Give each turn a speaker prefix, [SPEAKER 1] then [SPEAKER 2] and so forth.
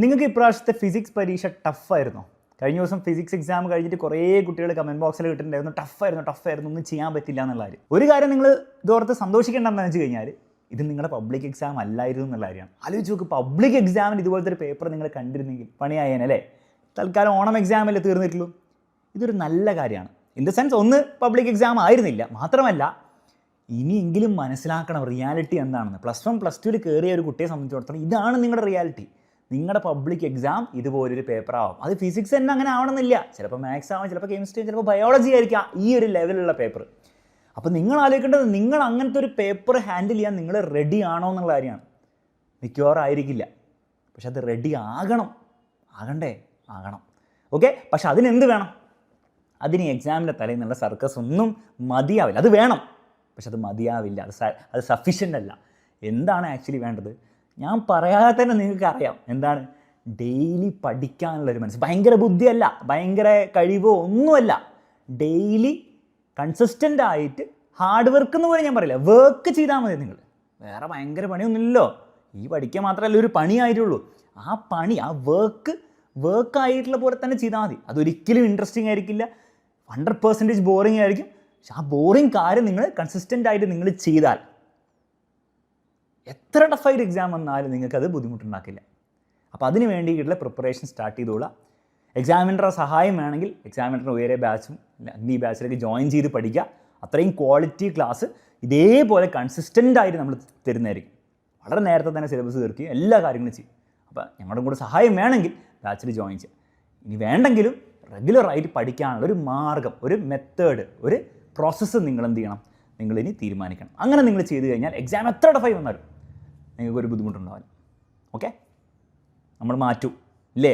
[SPEAKER 1] നിങ്ങൾക്ക് ഇപ്രാവശ്യത്തെ ഫിസിക്സ് പരീക്ഷ ടഫായിരുന്നോ? കഴിഞ്ഞ ദിവസം ഫിസിക്സ് എക്സാം കഴിഞ്ഞിട്ട് കുറേ കുട്ടികൾ കമൻറ്റ് ബോക്സിൽ കിട്ടുന്നുണ്ടായിരുന്നു ടഫായിരുന്നു ഒന്നും ചെയ്യാൻ പറ്റില്ല എന്നുള്ള കാര്യം. ഒരു കാര്യം നിങ്ങൾ ഇതോർത്ത് സന്തോഷിക്കേണ്ടതെന്ന് വെച്ച് കഴിഞ്ഞാൽ ഇത് നിങ്ങളുടെ പബ്ലിക് എക്സാം അല്ലായിരുന്നു എന്നുള്ള കാര്യമാണ്. ആലോചിച്ച് നോക്ക്, പബ്ലിക് എക്സാമിന് ഇതുപോലത്തെ ഒരു പേപ്പർ നിങ്ങൾ കണ്ടിരുന്നെങ്കിൽ പണിയായേനല്ലേ. തൽക്കാലം ഓണം എക്സാമല്ലേ തീർന്നിട്ടുള്ളൂ. ഇതൊരു നല്ല കാര്യമാണ്. ഇൻ ദ സെൻസ് ഒന്ന് പബ്ലിക് എക്സാം ആയിരുന്നില്ല, മാത്രമല്ല ഇനിയെങ്കിലും മനസ്സിലാക്കണം റിയാലിറ്റി എന്താണെന്ന്. +1 +2 കയറിയ ഒരു കുട്ടിയെ സംബന്ധിച്ചിടത്തോളം ഇതാണ് നിങ്ങളുടെ റിയാലിറ്റി. നിങ്ങളുടെ പബ്ലിക് എക്സാം ഇതുപോലൊരു പേപ്പറാവും. അത് ഫിസിക്സ് തന്നെ അങ്ങനെ ആവണമെന്നില്ല, ചിലപ്പോൾ മാത്സ് ആവാം, ചിലപ്പോൾ കെമിസ്ട്രി, ചിലപ്പോൾ ബയോളജി ആയിരിക്കാം ഈ ഒരു ലെവലുള്ള പേപ്പർ. അപ്പോൾ നിങ്ങൾ ആലോചിക്കേണ്ടത് നിങ്ങൾ അങ്ങനത്തെ ഒരു പേപ്പർ ഹാൻഡിൽ ചെയ്യാൻ നിങ്ങൾ റെഡി ആണോ എന്നുള്ള കാര്യമാണ്. മിക്കവാറും ആയിരിക്കില്ല, പക്ഷെ അത് റെഡി ആകണം. ആകണം. ഓക്കെ, പക്ഷെ അതിനെന്ത് വേണം? അതിന് എക്സാമിൻ്റെ തലേന്ന് നിന്നുള്ള സർക്കസ് ഒന്നും മതിയാവില്ല. അത് വേണം, പക്ഷെ അത് മതിയാവില്ല, അത് സഫീഷ്യൻ്റ് അല്ല. എന്താണ് ആക്ച്വലി വേണ്ടത്? ഞാൻ പറയാതെ തന്നെ നിങ്ങൾക്ക് അറിയാം എന്താണ്. ഡെയിലി പഠിക്കാനുള്ളൊരു മനസ്സ്. ഭയങ്കര ബുദ്ധിയല്ല, ഭയങ്കര കഴിവോ ഒന്നുമല്ല. ഡെയിലി കൺസിസ്റ്റൻ്റ് ആയിട്ട് ഹാർഡ് വർക്ക് എന്ന് പോലും ഞാൻ പറയില്ല, വർക്ക് ചെയ്താൽ മതി. നിങ്ങൾ വേറെ ഭയങ്കര പണിയൊന്നുമില്ലല്ലോ. ഈ പഠിക്കാൻ മാത്രമല്ല ഒരു പണിയായിട്ടുള്ളൂ. ആ പണി, ആ വർക്കായിട്ടുള്ള പോലെ തന്നെ ചെയ്താൽ മതി. അതൊരിക്കലും ഇൻട്രസ്റ്റിംഗ് ആയിരിക്കില്ല, 100% ബോറിംഗ് ആയിരിക്കും. പക്ഷെ ആ ബോറിംഗ് കാര്യം നിങ്ങൾ കൺസിസ്റ്റൻ്റ് ആയിട്ട് നിങ്ങൾ ചെയ്താൽ എത്ര ടഫായിട്ട് എക്സാം വന്നാലും നിങ്ങൾക്കത് ബുദ്ധിമുട്ടുണ്ടാക്കില്ല. അപ്പോൾ അതിന് വേണ്ടിയിട്ടുള്ള പ്രിപ്പറേഷൻ സ്റ്റാർട്ട് ചെയ്തോളാം. എക്സാമിനറുടെ സഹായം വേണമെങ്കിൽ എക്സാമിനറുടെ വേറെ ബാച്ചും ഈ ബാച്ചിലേക്ക് ജോയിൻ ചെയ്ത് പഠിക്കുക. അത്രയും ക്വാളിറ്റി ക്ലാസ് ഇതേപോലെ കൺസിസ്റ്റൻ്റ് ആയിട്ട് നമ്മൾ തരുന്നതായിരിക്കും. വളരെ നേരത്തെ തന്നെ സിലബസ് തീർക്കുകയും എല്ലാ കാര്യങ്ങളും ചെയ്യും. അപ്പോൾ ഞങ്ങളുടെ കൂടെ സഹായം വേണമെങ്കിൽ ബാച്ചിൽ ജോയിൻ ചെയ്യുക. ഇനി വേണ്ടെങ്കിലും റെഗുലറായിട്ട് പഠിക്കാനുള്ള ഒരു മാർഗ്ഗം, ഒരു മെത്തേഡ്, ഒരു പ്രോസസ്സ് നിങ്ങൾ എന്ത് ചെയ്യണം? നിങ്ങളിനി തീരുമാനിക്കണം. അങ്ങനെ നിങ്ങൾ ചെയ്ത് കഴിഞ്ഞാൽ എക്സാം എത്ര ടഫായി വന്നാലും നിങ്ങൾക്കൊരു ബുദ്ധിമുട്ടുണ്ടാവില്ല. ഓക്കെ, നമ്മൾ മാറ്റൂ ഇല്ലേ?